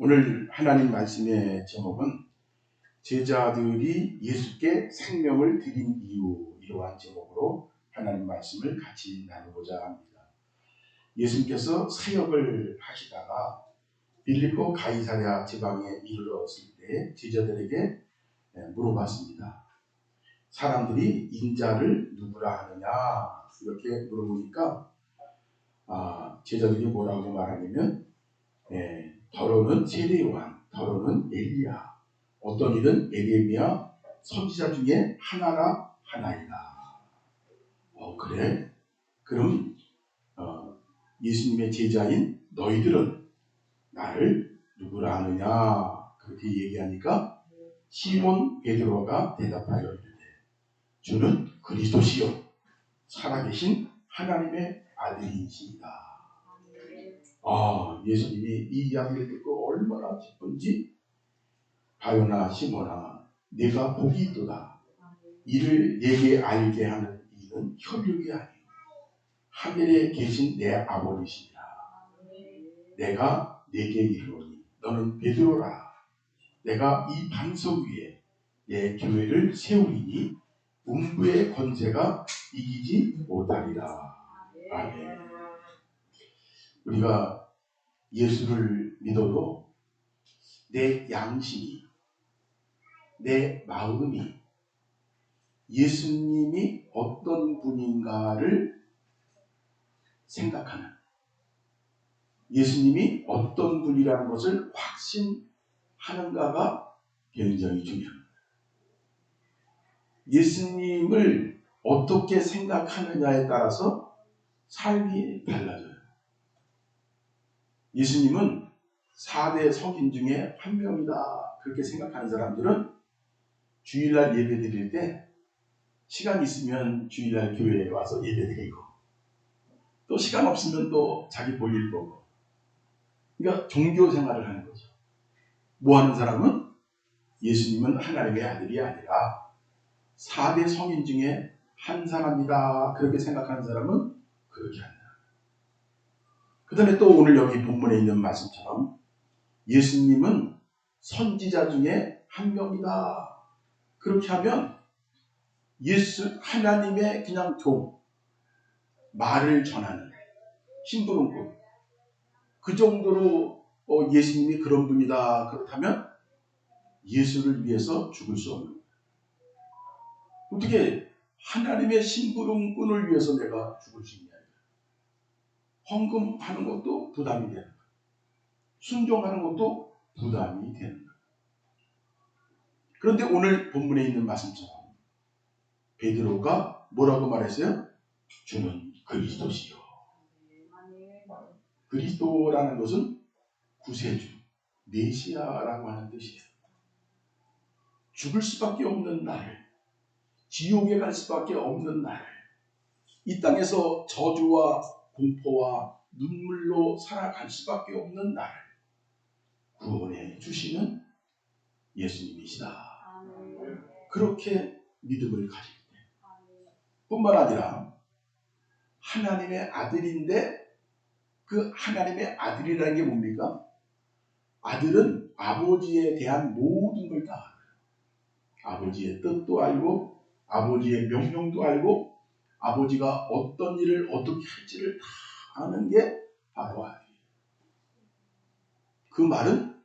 오늘 하나님 말씀의 제목은 제자들이 예수께 생명을 드린 이유, 이러한 제목으로 하나님 말씀을 같이 나누고자 합니다. 예수님께서 사역을 하시다가 빌립보 가이사랴 지방에 이르렀을 때 제자들에게 물어봤습니다. 사람들이 인자를 누구라 하느냐 이렇게 물어보니까 제자들이 뭐라고 말하냐면 더러는 세례요한, 더러는 엘리야, 어떤 이는 예레미야 선지자 중에 하나이다. 그래? 그럼 예수님의 제자인 너희들은 나를 누구라 하느냐? 그렇게 얘기하니까 시몬 베드로가 대답하여 이르되 주는 그리스도시요 살아계신 하나님의 아들이시다. 예수님이 이 이야기를 듣고 얼마나 기쁜지, 바요나 시몬아 네가 복이 있도다. 이를 내게 알게 하는 이는 혈육이 아니요 하늘에 계신 내 아버지시니라. 내가 네게 이르노니 너는 베드로라. 내가 이 반석 위에 내 교회를 세우리니 음부의 권세가 이기지 못하리라. 아멘. 우리가 예수를 믿어도 내 양심이, 내 마음이 예수님이 어떤 분인가를 생각하는, 예수님이 어떤 분이라는 것을 확신하는가가 굉장히 중요합니다. 예수님을 어떻게 생각하느냐에 따라서 삶이 달라져요. 예수님은 4대 성인 중에 한 명이다. 그렇게 생각하는 사람들은 주일날 예배 드릴 때 시간 있으면 주일날 교회에 와서 예배 드리고, 또 시간 없으면 또 자기 볼일 보고, 그러니까 종교 생활을 하는 거죠. 뭐 하는 사람은 예수님은 하나님의 아들이 아니라 4대 성인 중에 한 사람이다. 그렇게 생각하는 사람은 그렇게 한다. 그 다음에 또 오늘 여기 본문에 있는 말씀처럼 예수님은 선지자 중에 한 명이다. 그렇게 하면 하나님의 그냥 말을 전하는 심부름꾼, 그 정도로 예수님이 그런 분이다. 그렇다면 예수를 위해서 죽을 수 없는 거예요. 어떻게 하나님의 심부름꾼을 위해서 내가 죽을 수 있냐. 헌금하는 것도 부담이 되는 거예요. 순종하는 것도 부담이 되는 거예요. 그런데 오늘 본문에 있는 말씀처럼 베드로가 뭐라고 말했어요? 주는 그리스도시요. 그리스도라는 것은 구세주, 메시아라고 하는 뜻이에요. 죽을 수밖에 없는 나를, 지옥에 갈 수밖에 없는 나를, 이 땅에서 저주와 공포와 눈물로 살아갈 수밖에 없는 나를 구원해 주시는 예수님이시다. 그렇게 믿음을 가질 때 뿐만 아니라 하나님의 아들인데, 그 하나님의 아들이라는 게 뭡니까? 아들은 아버지에 대한 모든 걸 다 알아요. 아버지의 뜻도 알고, 아버지의 명령도 알고, 아버지가 어떤 일을 어떻게 할지를 다 아는 게 바로 아들이에요. 그 말은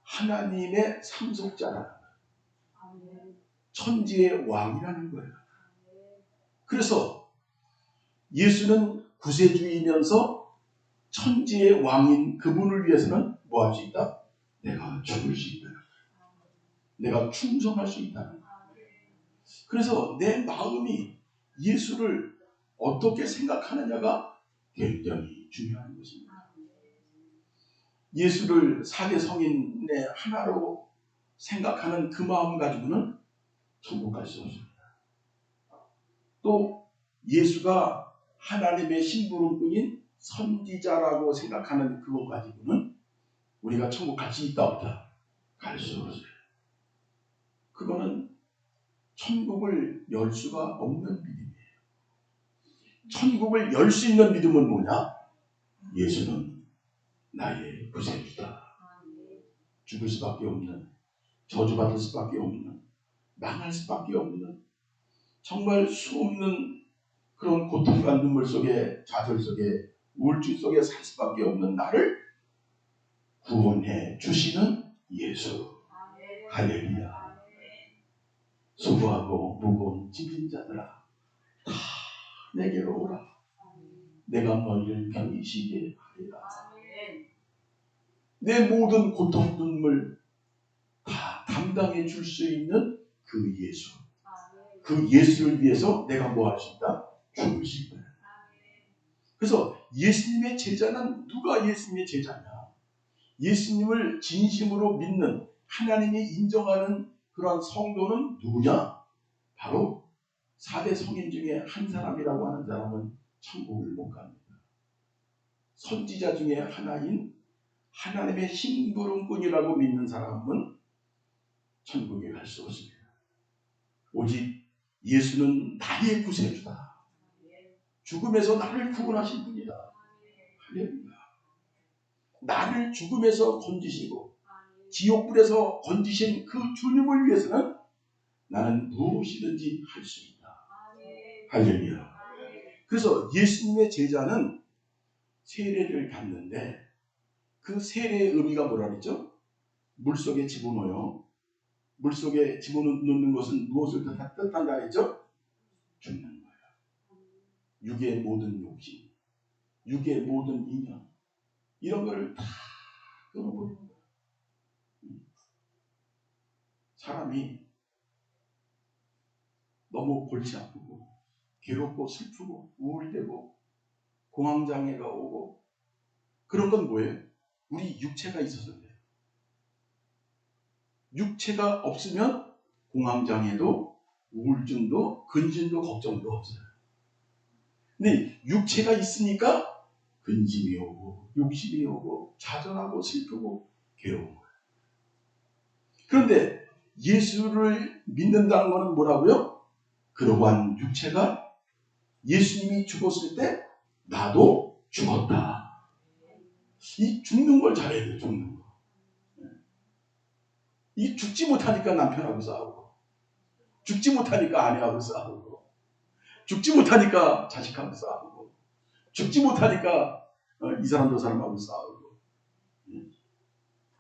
하나님의 상속자라는 거예요. 천지의 왕이라는 거예요. 그래서 예수는 구세주이면서 천지의 왕인 그분을 위해서는 뭐 할 수 있다? 내가 죽을 수 있다. 내가 충성할 수 있다. 그래서 내 마음이 예수를 어떻게 생각하느냐가 굉장히 중요한 것입니다. 예수를 4대 성인의 하나로 생각하는 그 마음 가지고는 천국 갈 수 없습니다. 또 예수가 하나님의 심부름꾼인 선지자라고 생각하는 그것 가지고는 우리가 천국 갈 수 있다 없다? 갈 수 없어요. 그거는 천국을 열 수가 없는 믿음이에요. 천국을 열 수 있는 믿음은 뭐냐? 예수는 나의 구세주다. 죽을 수밖에 없는, 저주받을 수밖에 없는, 망할 수밖에 없는, 정말 수없는 그런 고통과 눈물 속에, 좌절 속에, 우울증 속에 살 수밖에 없는 나를 구원해 주시는 예수. 할렐루야. 수고하고 무거운 짐진 자들아, 다 내게로 오라. 내가 너희를 편히 쉬게 하리라. 내 모든 고통, 눈물 다 담당해 줄 수 있는 그 예수. 그 예수를 위해서 내가 뭐 할 수 있다? 죽을 수 있다. 그래서 예수님의 제자는 누가 예수님의 제자냐? 예수님을 진심으로 믿는, 하나님이 인정하는 그러한 성도는 누구냐? 바로 4대 성인 중에 한 사람이라고 하는 사람은 천국을 못 갑니다. 선지자 중에 하나인 하나님의 심부름꾼이라고 믿는 사람은 천국에 갈 수 없습니다. 오직 예수는 나의 구세주다. 죽음에서 나를 구원하신 분이다. 할렐루야. 나를 죽음에서 건지시고 지옥불에서 건지신 그 주님을 위해서는 나는 무엇이든지 할 수 있다. 할렐루야. 그래서 예수님의 제자는 세례를 갖는데 그 세례의 의미가 뭐라 그랬죠? 물속에 집어넣어요. 물속에 집어넣는 것은 무엇을 뜻한다 했죠? 죽는 거예요. 육의 모든 욕심, 육의 모든 인연, 이런 거를 다 끊어버리는 거예요. 사람이 너무 골치 아프고 괴롭고 슬프고 우울되고 공황장애가 오고 그런 건 뭐예요? 우리 육체가 있어서 그래요. 육체가 없으면 공황장애도 우울증도 근심도 걱정도 없어요. 근데 육체가 있으니까 근심이 오고 욕심이 오고 좌절하고 슬프고 괴로운 거예요. 그런데 예수를 믿는다는 것은 뭐라고요? 그러한 육체가 예수님이 죽었을 때 나도 죽었다. 이 죽는 걸 잘해야 돼요. 죽는 거. 이 죽지 못하니까 남편하고 싸우고, 죽지 못하니까 아내하고 싸우고, 죽지 못하니까 자식하고 싸우고, 죽지 못하니까 이 사람 저 사람하고 싸우고.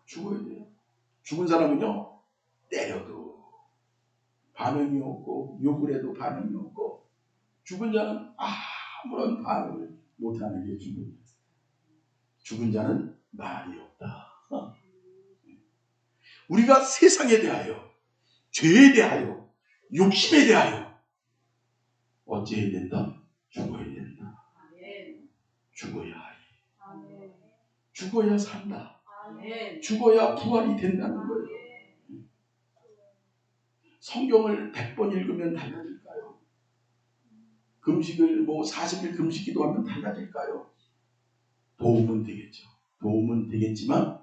죽어야 돼요. 죽은 사람은요, 때려도 반응이 없고 욕을 해도 반응이 없고, 죽은 자는 아무런 반응을 못하는 게 죽은 자. 죽은 자는 말이 없다. 우리가 세상에 대하여, 죄에 대하여, 욕심에 대하여 어찌해야 된다? 죽어야 된다. 죽어야 하리. 죽어야 산다. 죽어야 부활이 된다는 거예요. 성경을 100번 읽으면 달라질까요? 금식을 40일 금식 기도하면 달라질까요? 도움은 되겠죠. 도움은 되겠지만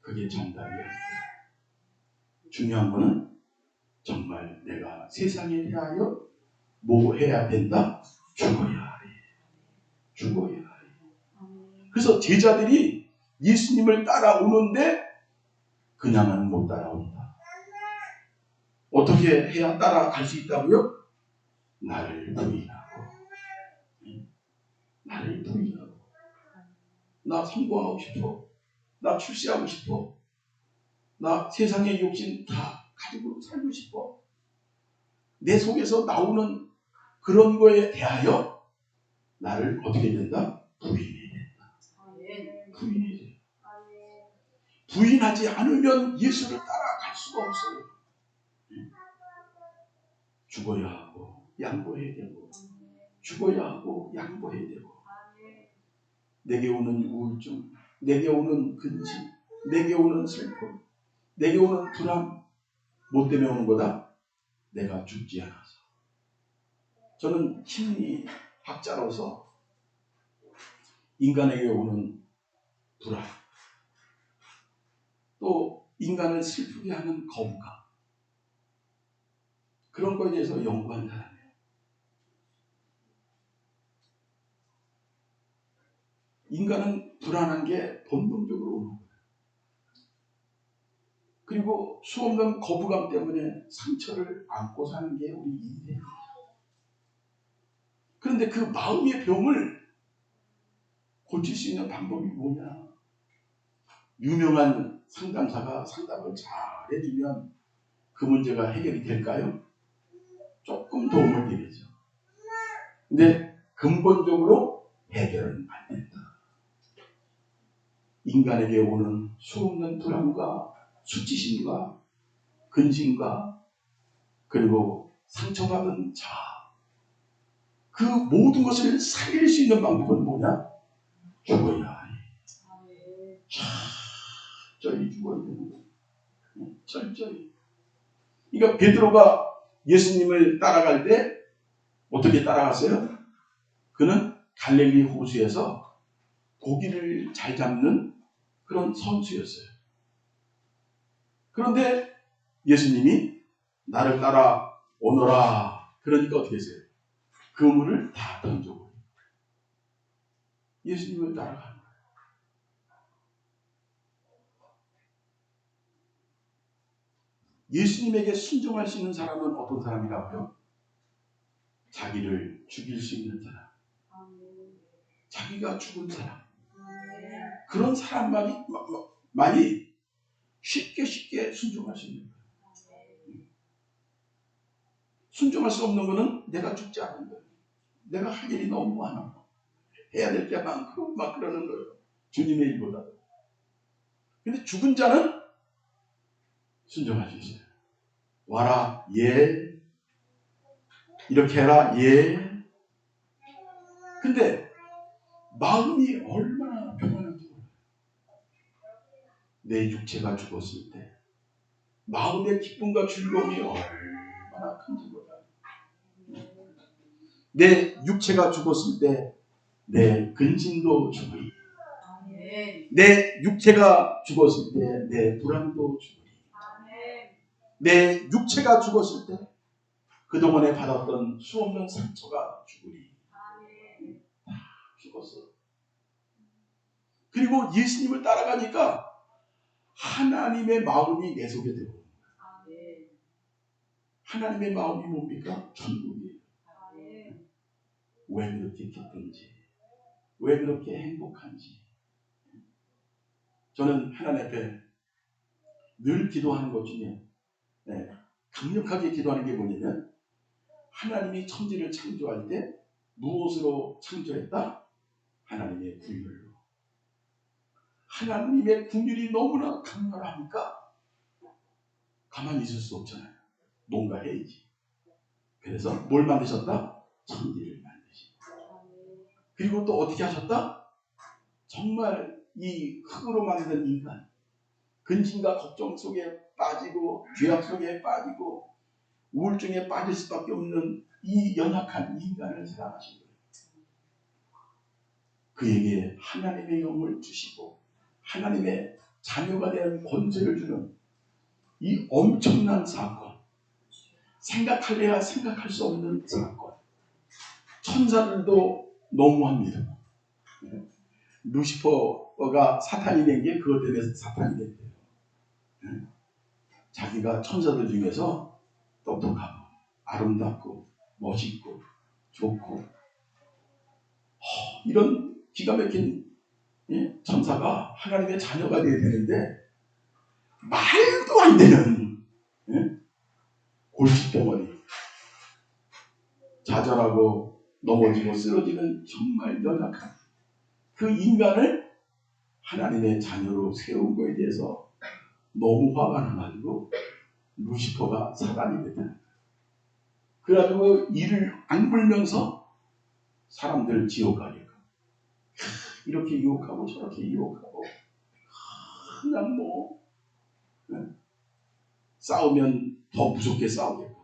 그게 정답이 아니다. 중요한 거는 정말 내가 세상에 대하여 뭐 해야 된다? 죽어야 하리. 죽어야 하리. 그래서 제자들이 예수님을 따라오는데 그냥은 못 따라온다. 어떻게 해야 따라갈 수 있다고요? 나를 부인하고, 나를 부인하고, 나 성공하고 싶어, 나 출세하고 싶어, 나 세상의 욕심 다 가지고 살고 싶어. 내 속에서 나오는 그런 거에 대하여 나를 어떻게 된다? 부인해야 된다. 부인해야 된다. 부인하지 않으면 예수를 따라갈 수가 없어요. 죽어야 하고 양보해야 되고, 죽어야 하고 양보해야 되고, 내게 오는 우울증, 내게 오는 근심, 내게 오는 슬픔, 내게 오는 불안, 뭐 때문에 오는 거다? 내가 죽지 않아서. 저는 심리학자로서 인간에게 오는 불안, 또 인간을 슬프게 하는 거부감, 그런 거에 대해서 연구한 사람이에요. 인간은 불안한 게 본능적으로 오는 거예요. 그리고 수없는 거부감 때문에 상처를 안고 사는 게 우리 인생이에요. 그런데 그 마음의 병을 고칠 수 있는 방법이 뭐냐? 유명한 상담사가 상담을 잘 해주면 그 문제가 해결이 될까요? 조금 도움을 드리죠. 근데 근본적으로 해결은 안 된다. 인간에게 오는 수없는 불안과 수치심과 근심과 그리고 상처받은 자아, 그 모든 것을 살릴 수 있는 방법은 뭐냐? 죽어야 해. 철저히 죽어야 되는 거예요. 철저히. 그러니까 베드로가 예수님을 따라갈 때 어떻게 따라갔어요? 그는 갈릴리 호수에서 고기를 잘 잡는 그런 선수였어요. 그런데 예수님이 나를 따라 오너라. 그러니까 어떻게 했어요? 그물을 다 던져버려요. 예수님을 따라가는 거예요. 예수님에게 순종할 수 있는 사람은 어떤 사람이라고요? 자기를 죽일 수 있는 사람. 자기가 죽은 사람. 그런 사람만이 쉽게 순종할 수 있는 거예요. 순종할 수 없는 것은 내가 죽지 않은 거예요. 내가 할 일이 너무 많아. 해야 될 게 많고 막 그러는 거예요. 주님의 일보다. 근데 죽은 자는 순종할 수 있어요. 와라, 예. 이렇게 해라, 예. 근데 마음이 얼마나 평안한지 몰라요. 내 육체가 죽었을 때 마음의 기쁨과 즐거움이 얼마나 큰지 몰라요. 내 육체가 죽었을 때 내 근심도 죽으리. 내 육체가 죽었을 때 내 불안도 죽으리. 내 육체가 죽었을 때 그동안에 받았던 수없는 상처가 죽으리. 다 죽었어. 그리고 예수님을 따라가니까 하나님의 마음이 내 속에 들어오는 거예요. 하나님의 마음이 뭡니까? 천국이에요. 왜 그렇게 기쁜지, 왜 그렇게 행복한지. 저는 하나님 앞에 늘 기도하는 것 중에 강력하게 기도하는 게 뭐냐면, 하나님이 천지를 창조할 때 무엇으로 창조했다? 하나님의 긍휼로. 하나님의 긍휼이 너무나 강렬하니까 가만히 있을 수 없잖아요. 뭔가 해야지. 그래서 뭘 만드셨다? 천지를 만드셨다. 그리고 또 어떻게 하셨다? 정말 이 흙으로 만든 인간, 근심과 걱정 속에 빠지고 죄악 속에 빠지고 우울증에 빠질 수밖에 없는 이 연약한 인간을 사랑하신 거예요. 그에게 하나님의 영을 주시고 하나님의 자녀가 되는 권세를 주는 이 엄청난 사건, 생각할래야 생각할 수 없는 사건. 천사들도 너무합니다. 루시퍼가 사탄이 된 게 그것 때문에 사탄이 됐대요. 자기가 천사들 중에서 똑똑하고 아름답고 멋있고 좋고 이런 기가 막힌 천사가 하나님의 자녀가 되어야 되는데 말도 안 되는 골칫덩어리, 좌절하고 넘어지고 쓰러지는 정말 연약한 그 인간을 하나님의 자녀로 세운 거에 대해서 너무 화가 나가지고 루시퍼가 사단이 됐다. 그래가지고 이를 악물면서 사람들을 지옥 가니까 이렇게 유혹하고 저렇게 유혹하고 그냥 뭐 싸우면 더 무섭게 싸우겠고,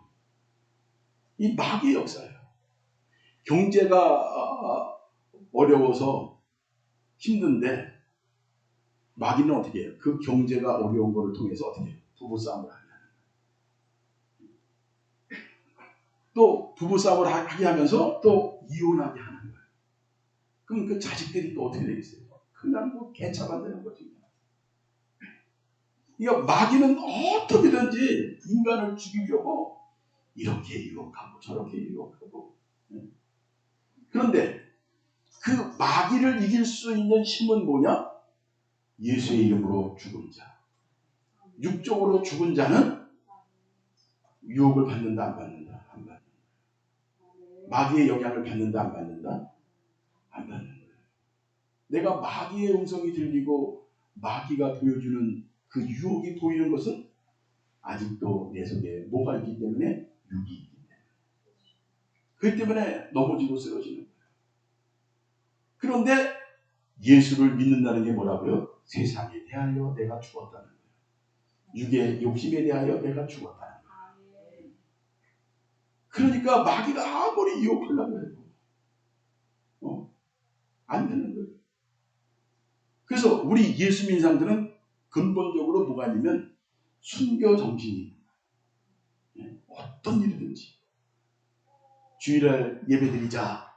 이 마귀의 역사예요. 경제가 어려워서 힘든데 마귀는 어떻게 해요? 그 경제가 어려운 것을 통해서 어떻게 해요? 부부싸움을 하게 하는 거예요. 또 부부싸움을 하게 하면서 또 이혼하게 하는 거예요. 그럼 그 자식들이 또 어떻게 되겠어요? 그냥 뭐 개차반되는 거지. 그러니까 마귀는 어떻게든지 인간을 죽이려고 이렇게 유혹하고 저렇게 유혹하고. 그런데 그 마귀를 이길 수 있는 힘은 뭐냐? 예수의 이름으로 죽은 자. 육적으로 죽은 자는 유혹을 받는다 안 받는다? 안 받는다. 마귀의 영향을 받는다 안 받는다? 안 받는 거예요. 내가 마귀의 음성이 들리고 마귀가 보여주는 그 유혹이 보이는 것은 아직도 내 속에 뭐가 있기 때문에? 육이 있기 때문에. 그렇기 때문에 넘어지고 쓰러지는 거예요. 그런데 예수를 믿는다는 게 뭐라고요? 세상에 대하여 내가 죽었다는 거예요. 육의 욕심에 대하여 내가 죽었다는 거예요. 그러니까 마귀가 아무리 유혹하려고 해도 안 되는 거예요. 그래서 우리 예수 믿는 사람들은 근본적으로 뭐가 아니면 순교 정신이 어떤 일이든지 주일날 예배드리자.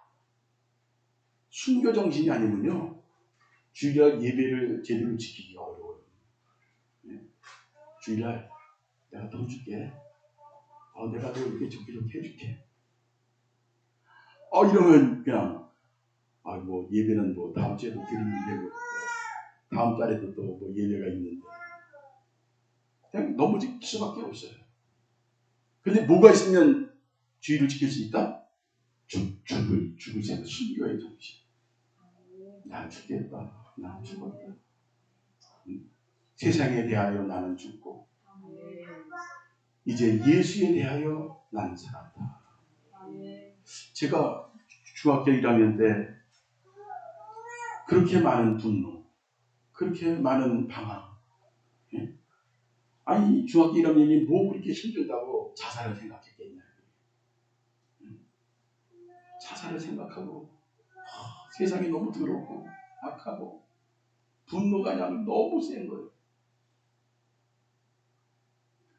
순교 정신이 아니면요 주일날 예배를 제대로 지키기가 어려워요. 주일날 내가 돈 줄게. 내가 너 이렇게 좋게 해줄게. 이러면 그냥 뭐 예배는 뭐 다음 주에도 드리는데 뭐 다음 달에도 또 뭐 예배가 있는데 그냥 넘어질 수밖에 없어요. 근데 뭐가 있으면 주의를 지킬 수 있다? 죽을 생각, 순교의 정신. 난 죽겠다. 난 죽었다. 세상에 대하여 나는 죽고 이제 예수에 대하여 나는 살았다. 제가 중학교 1학년 때 그렇게 많은 분노, 그렇게 많은 방황. 아니 중학교 1학년이 뭐 그렇게 힘들다고 자살을 생각했겠냐. 자살을 생각하고 세상이 너무 더럽고 악하고 분노가 그냥 너무 센 거예요.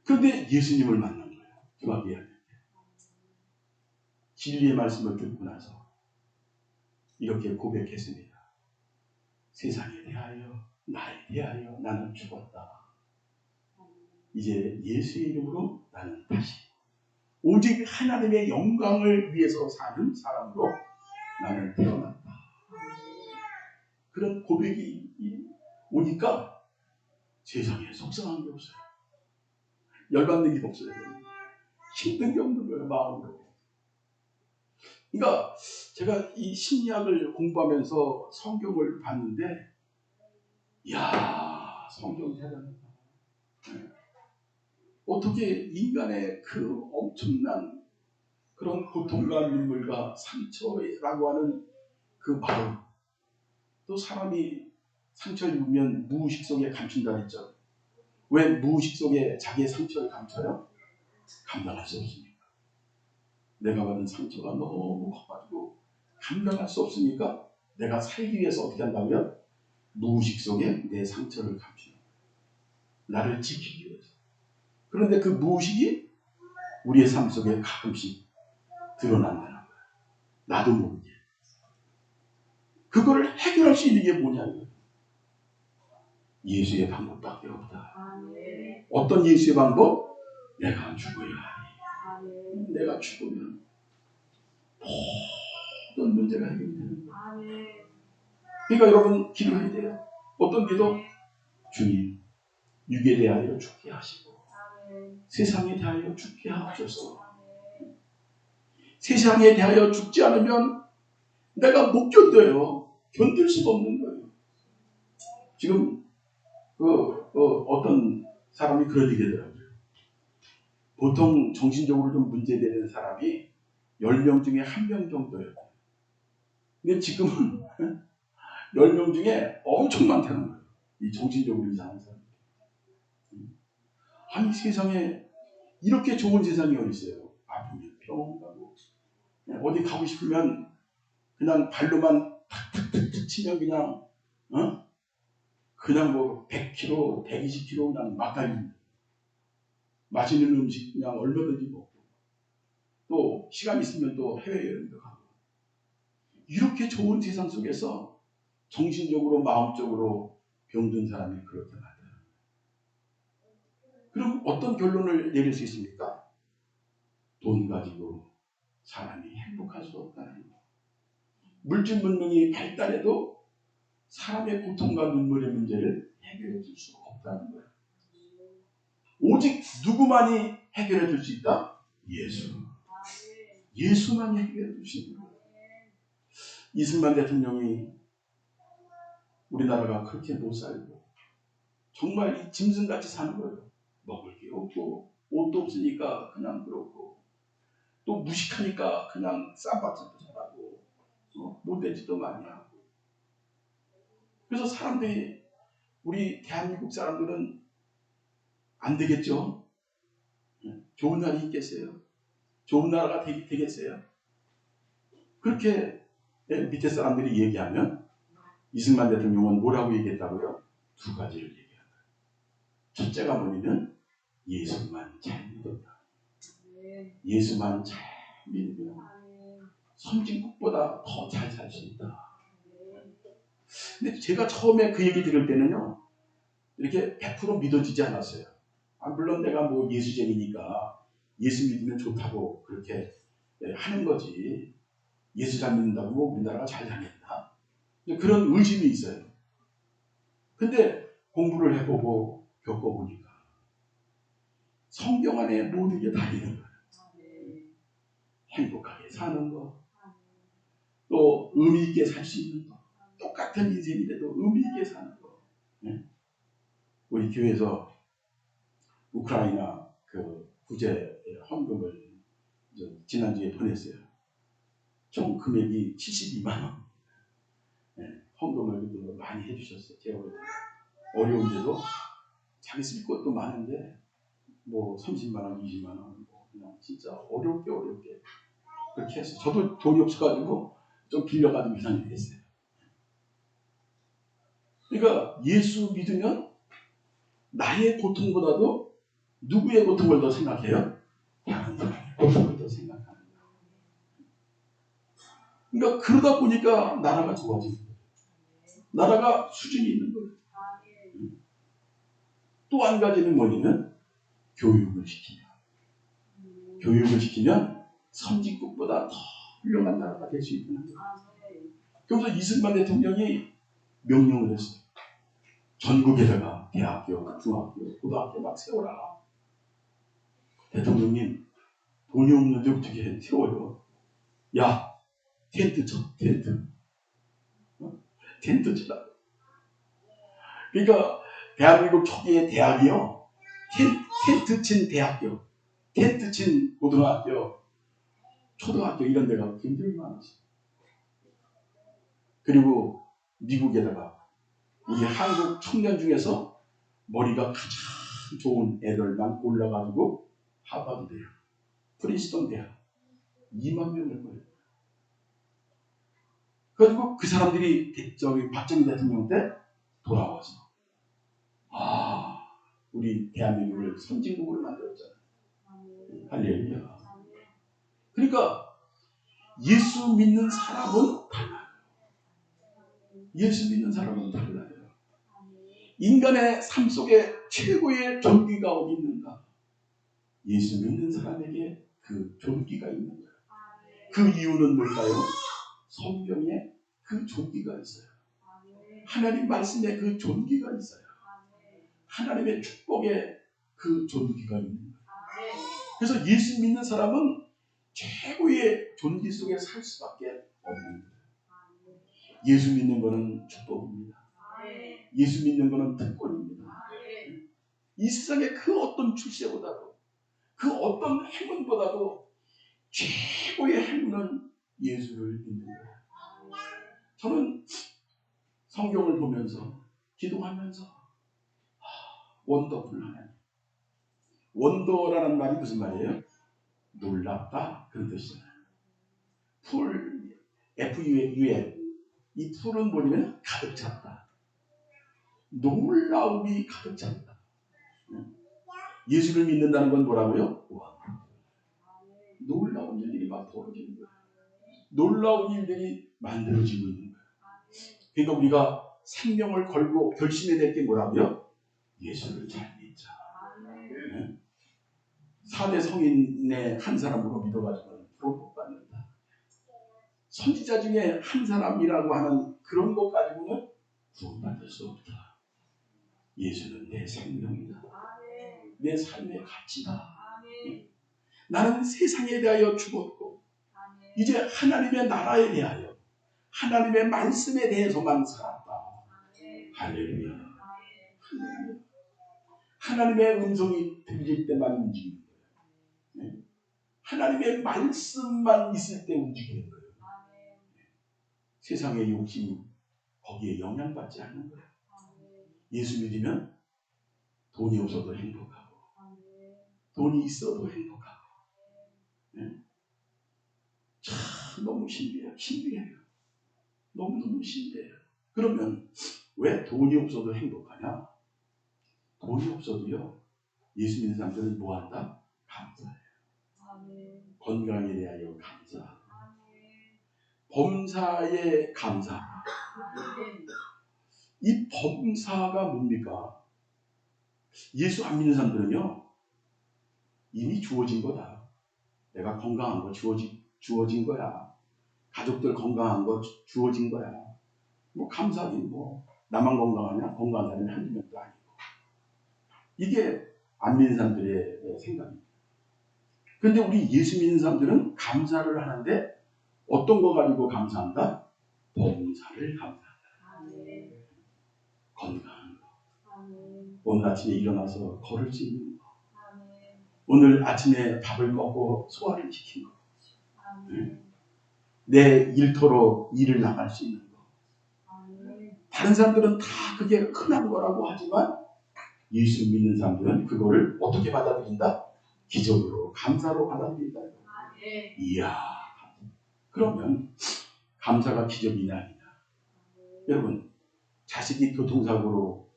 그런데 예수님을 만난 거예요. 중학교 1학년 때. 진리의 말씀을 듣고 나서 이렇게 고백했습니다. 세상에 대하여 나에 대하여 나는 죽었다. 이제 예수의 이름으로 나는 다시 오직 하나님의 영광을 위해서 사는 사람으로 나는 태어났다. 그런 고백이 오니까 세상에 속상한 게 없어요. 열받는 게 없어요. 힘든 게 없는 거예요. 마음으로. 그러니까 제가 이 심리학을 공부하면서 성경을 봤는데 이야 성경 대단하다. 어떻게 인간의 그 엄청난 그런 고통과 눈물과 상처라고 하는 그 마음 또 사람이 상처를 입으면 무의식 속에 감춘다 했죠. 왜 무의식 속에 자기의 상처를 감춰요? 감당할 수 없으니까. 내가 받은 상처가 너무 커가지고 감당할 수 없으니까 내가 살기 위해서 어떻게 한다고요? 무의식 속에 내 상처를 감추는 거예요. 나를 지키기 위해서. 그런데 그 무의식이 우리의 삶 속에 가끔씩 드러난다는 거예요. 나도 모르게. 그거를 해결할 수 있는 게 뭐냐고요. 예수의 방법밖에 없다. 어떤 예수의 방법? 내가 죽어야 하니. 내가 죽으면 모든 문제가 해결되는 거예요. 그러니까 여러분 기도해야 돼요. 어떤 기도? 주님, 육에 대하여 죽게 하시고 세상에 대하여 죽게 하옵소서. 세상에 대하여 죽지 않으면 내가 못 견뎌요. 견딜 수가 없는 거예요. 지금 어떤 사람이 그런 얘기하더라고요. 보통 정신적으로 좀 문제되는 사람이 10명 중에 1명 정도예요. 근데 지금은 10명 중에 엄청 많다는 거예요. 이 정신적으로 이상한 사람. 아니 세상에 이렇게 좋은 세상이 어디 있어요. 아프면 병원 가고 어디 가고 싶으면 그냥 발로만 탁탁탁 치면 그냥 뭐 100kg, 120kg 그냥 막 달립니다. 맛있는 음식 그냥 얼마든지 먹고 또 시간 있으면 또 해외여행도 가고 이렇게 좋은 세상 속에서 정신적으로 마음적으로 병든 사람이 그렇게 많아요. 그럼 어떤 결론을 내릴 수 있습니까? 돈 가지고 사람이 행복할 수 없다는 거. 물질 문명이 발달해도 사람의 고통과 눈물의 문제를 해결해 줄 수가 없다는 거예요. 오직 누구만이 해결해 줄 수 있다? 예수. 예수만이 해결해 줄 수 있는 거예요. 이승만 대통령이 우리나라가 그렇게 못 살고 정말 이 짐승같이 사는 거예요. 먹을 게 없고 옷도 없으니까 그냥 그렇고 또 무식하니까 그냥 쌈박질도 잘하고 못된 짓도 많이 하고. 그래서 사람들이, 우리 대한민국 사람들은 안 되겠죠? 좋은 날이 있겠어요? 좋은 나라가 되겠어요? 그렇게 밑에 사람들이 얘기하면 이승만 대통령은 뭐라고 얘기했다고요? 두 가지를 얘기한다. 첫째가 뭐냐면 예수만 잘 믿었다. 예수만 잘 믿으면 선진국보다 더 잘 살 수 있다. 근데 제가 처음에 그 얘기 들을 때는요, 이렇게 100% 믿어지지 않았어요. 물론 내가 뭐 예수쟁이니까 예수 믿으면 좋다고 그렇게 하는 거지. 예수 잘 믿는다고 뭐 우리나라가 잘 살겠나? 그런 의심이 있어요. 근데 공부를 해보고 겪어보니까 성경 안에 모든 게 다 있는 거예요. 행복하게 사는 거, 또 의미 있게 살 수 있는 거, 똑같은 인생이라도 의미 있게 사는 거. 우리 교회에서 우크라이나 그 구제 헌금을 지난주에 보냈어요. 총 금액이 72만 원. 헌금을 많이 해주셨어요. 제가 어려운데도 자기 쓸 것도 많은데 뭐 30만 원, 20만 원, 뭐 그냥 진짜 어렵게 그렇게 했어요. 저도 돈이 없어가지고 좀 빌려가지고 이상하게 했어요. 그러니까 예수 믿으면 나의 고통보다도 누구의 고통을 더 생각해요? 다른 사람의 고통을 더 생각하는 거예요. 그러니까 그러다 보니까 나라가 좋아지는 거예요. 나라가 수준이 있는 거예요. 또 한 가지는 뭐냐면 교육을 시키면 선진국보다 더 훌륭한 나라가 될 수 있다는 거예요. 그래서 이승만 대통령이 명령을 했어요. 전국에다가 대학교, 중학교, 고등학교 막 세워라. 대통령님, 돈이 없는데 어떻게 세워요? 야, 텐트 쳐, 텐트. 텐트 치라. 그러니까 대한민국 초기의 대학이요, 텐트 친 대학교, 텐트 친 고등학교, 초등학교 이런 데가 굉장히 많았어요. 그리고 미국에다가 우리 한국 청년 중에서 머리가 가장 좋은 애들만 올라가지고 하버드 대학, 프린스턴 대학 2만 명을 보내요. 그리고 그 사람들이 박정희 대통령 때 돌아와서 우리 대한민국을 선진국으로 만들었잖아요. 할렐루야. 그러니까 예수 믿는 사람은 달라요. 예수 믿는 사람은 달라요. 인간의 삶 속에 최고의 존귀가 어디 있는가? 예수 믿는 사람에게 그 존귀가 있는 거예요. 그 이유는 뭘까요? 성경에 그 존귀가 있어요. 하나님 말씀에 그 존귀가 있어요. 하나님의 축복에 그 존귀가 있는 거예요. 그래서 예수 믿는 사람은 최고의 존귀 속에 살 수밖에 없는 거예요. 예수 믿는 것은 축복입니다. 예수 믿는 것은 특권입니다. 이 세상의 그 어떤 출세보다도, 그 어떤 행운보다도 최고의 행운은 예수를 믿는 거예요. 저는 성경을 보면서, 기도하면서 원더풀 하나님. 원더라는 말이 무슨 말이에요? 놀랍다, 그런 뜻이잖아요. 풀, F-U-L. 이 풀은 뭐냐면 가득 찼다. 놀라움이 가득 찼다. 예수를 믿는다는 건 뭐라고요? 놀라운 일들이 막 벌어지는 거예요. 놀라운 일들이 만들어지고 있는 거예요. 그러니까 우리가 생명을 걸고 결심해야 될 게 뭐라고요? 예수를 잘 믿자. 4대 성인의 한 사람으로 믿어가지고는 구원 못 받는다. 선지자 중에 한 사람이라고 하는 그런 것 가지고는 구원받을 수 없다. 예수는 내 생명이다. 내 삶의 가치다. 나는 세상에 대하여 죽었고 이제 하나님의 나라에 대하여 하나님의 말씀에 대해서만 살았다. 할렐루야. 할렐루야. 하나님의 음성이 들릴 때만 움직이는 거예요. 하나님의 말씀만 있을 때 움직이는 거예요. 세상의 욕심이 거기에 영향받지 않는 거예요. 예수 믿으면 돈이 없어도 행복하고 돈이 있어도 행복하고 참 너무 신비해요. 너무너무 신비해요. 그러면 왜 돈이 없어도 행복하냐? 돈이 없어도요. 예수 믿는 사람들은 뭐한다? 감사해요. 건강에 대하여 감사. 범사에 감사. 이 범사가 뭡니까? 예수 안 믿는 사람들은요. 이미 주어진 거다. 내가 건강한 거 주어진 거야. 가족들 건강한 거 주어진 거야. 뭐 감사하긴 뭐 나만 건강하냐? 건강한 사람이 한두 명도 아니고. 이게 안 믿는 사람들의 생각입니다. 그런데 우리 예수 믿는 사람들은 감사를 하는데 어떤 거 가지고 감사한다? 범사를 감사한다. 건강한 거. 오늘 아침에 일어나서 걸을 수 있는 거. 오늘 아침에 밥을 먹고 소화를 시킨 거. 내 일터로 일을 나갈 수 있는 거. 다른 사람들은 다 그게 흔한 거라고 하지만 예수 믿는 사람들은 그거를 어떻게 받아들인다? 기적으로, 감사로 받아들인다. 이야. 그러면 감사가 기적이냐 아니냐. 여러분, 자식이 교통사고로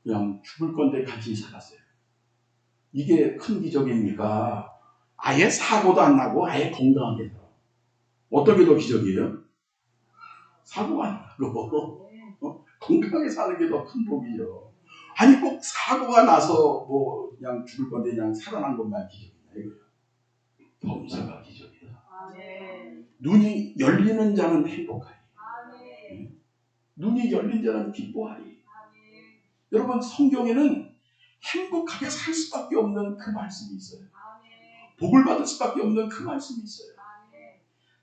그냥 죽을 건데 같이 살았어요. 이게 큰 기적입니까? 아예 사고도 안 나고 아예 건강하게 살아. 어떤 게 더 기적이에요? 사고가 안 나고 건강하게 사는 게 더 큰 복이죠. 아니 꼭 사고가 나서 뭐 그냥 죽을 건데 그냥 살아난 것만 기적이냐 이거예요. 범사가 기적이다. 눈이 열리는 자는 행복하리. 눈이 열린 자는 기뻐하리. 여러분 성경에는 행복하게 살 수밖에 없는 그 말씀이 있어요. 복을 받을 수밖에 없는 그 말씀이 있어요.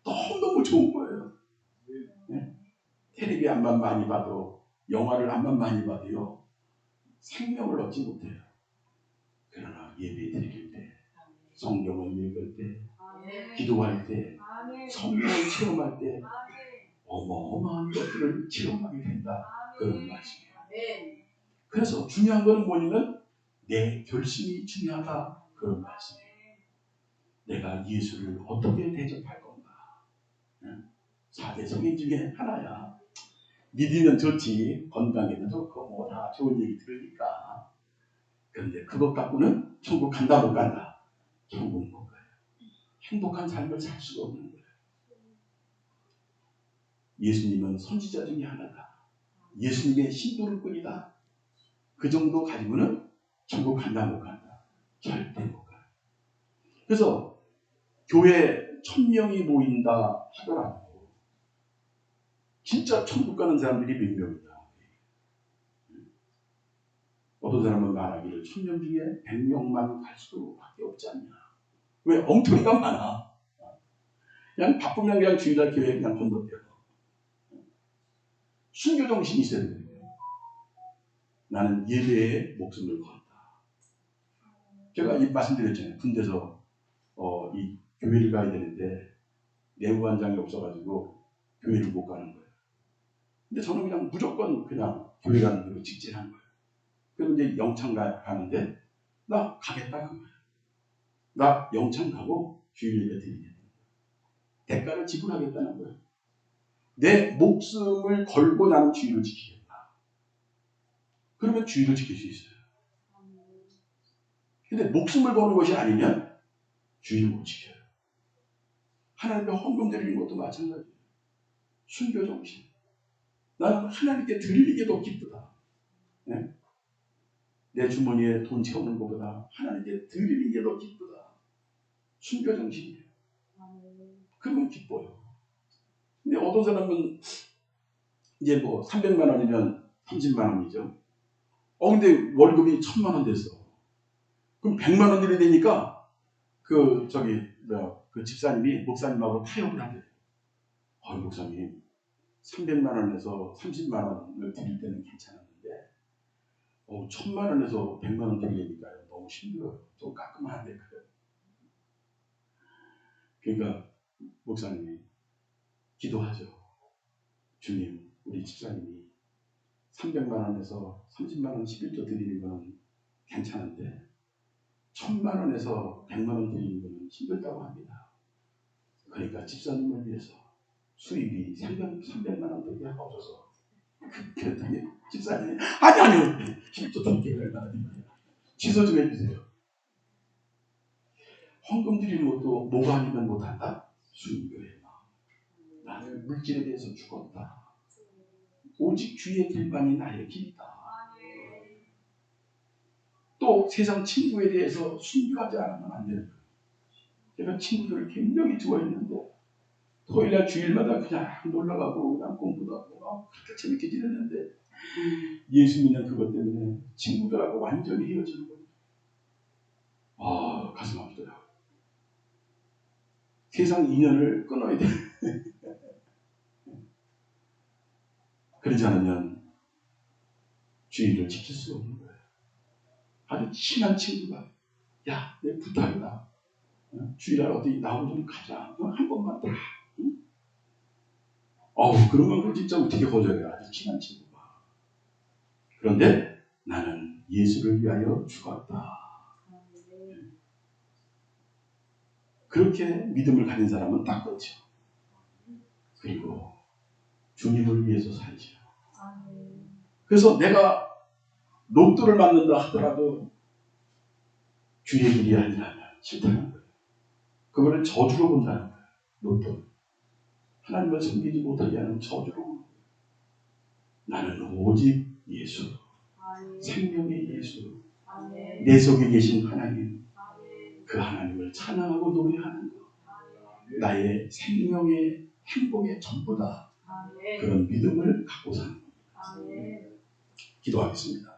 너무너무 좋은 거예요. 네? 텔레비 안만 많이 봐도 영화를 안만 많이 봐도요. 생명을 얻지 못해요. 그러나 예배 드릴 때 성경을 읽을 때 기도할 때 성령을 체험할 때 어마어마한 것들을 체험하게 된다. 그런 말씀이에요. 그래서 중요한 건 뭐냐면 내 결심이 중요하다. 그런 말씀이에요. 내가 예수를 어떻게 대접할 건가. 4대 성인 중에 하나야. 믿으면 좋지. 건강에도 좋고 뭐 다 좋은 얘기 들으니까. 그런데 그것 갖고는 천국 간다 못 간다. 천국 못 가요. 행복한 삶을 살 수가 없는 거예요. 예수님은 선지자 중에 하나다. 예수님의 신도를꾼이다. 그 정도 가지고는 천국 간다 못 간다. 절대 못 가요. 그래서 교회 1000명이 모인다 하더라도 진짜 천국 가는 사람들이 몇 명이다. 어떤 사람은 말하기를 1000명 중에 100명만 갈 수밖에 없지 않냐. 왜? 엉터리가 많아. 그냥 바쁘면 그냥 주일날 교회 그냥 건너뛰어. 순교 정신이 있어야 돼요. 나는 예배에 목숨을 걸었다. 제가 말씀드렸잖아요. 군대에서 이 교회를 가야 되는데 내무반장이 없어가지고 교회를 못 가는 거예요. 근데 저는 그냥 무조건 그냥 교회 가는 대로 직진한 거예요. 그럼 이제 영창 가는데 나 가겠다 그 말이에요. 나 영창 가고 주일 예배 드리겠다. 대가를 지불하겠다는 거예요. 내 목숨을 걸고 나는 주일을 지키겠다. 그러면 주일을 지킬 수 있어요. 근데 목숨을 거는 것이 아니면 주일을 못 지켜요. 하나님께 헌금 드리는 것도 마찬가지예요. 순교 정신. 나는 하나님께 드리는 게 더 기쁘다. 네? 내 주머니에 돈 채우는 것보다 하나님께 드리는 게 더 기쁘다. 순교 정신이에요. 그러면 기뻐요. 근데 어떤 사람은 이제 뭐 300만 원이면 30만 원이죠. 근데 월급이 1000만 원 됐어. 그럼 100만 원 드려야 되니까 그 집사님이 목사님하고 타협을 하대요. 목사님 300만 원에서 30만 원을 드릴 때는 괜찮았는데 1000만 원에서 100만 원 드리니까요. 너무 힘들어요. 좀 깎으면 안 될까요? 그러니까 목사님이 기도하죠. 주님, 우리 집사님이 300만 원에서 30만 원 11조 드리는 건 괜찮은데 1000만 원에서 100만 원 드리는 건 힘들다고 합니다. 그러니까 집사님을 위해서 수입이 300만 원 들게 하옵소서. 그랬더니 집사님이 아니요 10조 드릴게요. 얼마나 드릴게요. 취소 좀 해주세요. 헌금 드리는 것도 뭐가 아니면 못한다? 순교의 마음. 나는 물질에 대해서 죽었다. 오직 주의 길만이 나의 길이다. 또 세상 친구에 대해서 순교하지 않으면 안 되는 거예요. 제가 친구들을 굉장히 좋아했는데 토요일날 주일마다 그냥 놀러가고 그냥 공부도 하고 그렇게 재밌게 지냈는데 예수 믿는 그것 때문에 친구들하고 완전히 헤어지는 거예요. 가슴 아프더라고요. 세상 인연을 끊어야 돼. 그러지 않으면 주의를 지킬 수 없는 거예요. 아주 친한 친구가 야, 내 부탁이다. 주일날 어디 나오고 좀 가자. 한 번만 더. 응? 그러면 그 진짜 어떻게 거절해. 아주 친한 친구가. 그런데 나는 예수를 위하여 죽었다. 그렇게 믿음을 가진 사람은 딱 그렇죠. 그리고 주님을 위해서 살죠. 그래서 내가 로또를 맞는다 하더라도 주의 길이 아니라면 싫다는 거예요. 그거를 저주로 본다는 거예요. 로또는. 하나님을 섬기지 못하게 하는 저주로 보는 거예요. 나는 오직 예수, 생명의 예수, 내 속에 계신 하나님, 그 하나님을 찬양하고 노래하는 것, 나의 생명의 행복의 전부다. 그런 믿음을 갖고 사는 겁니다. 기도하겠습니다.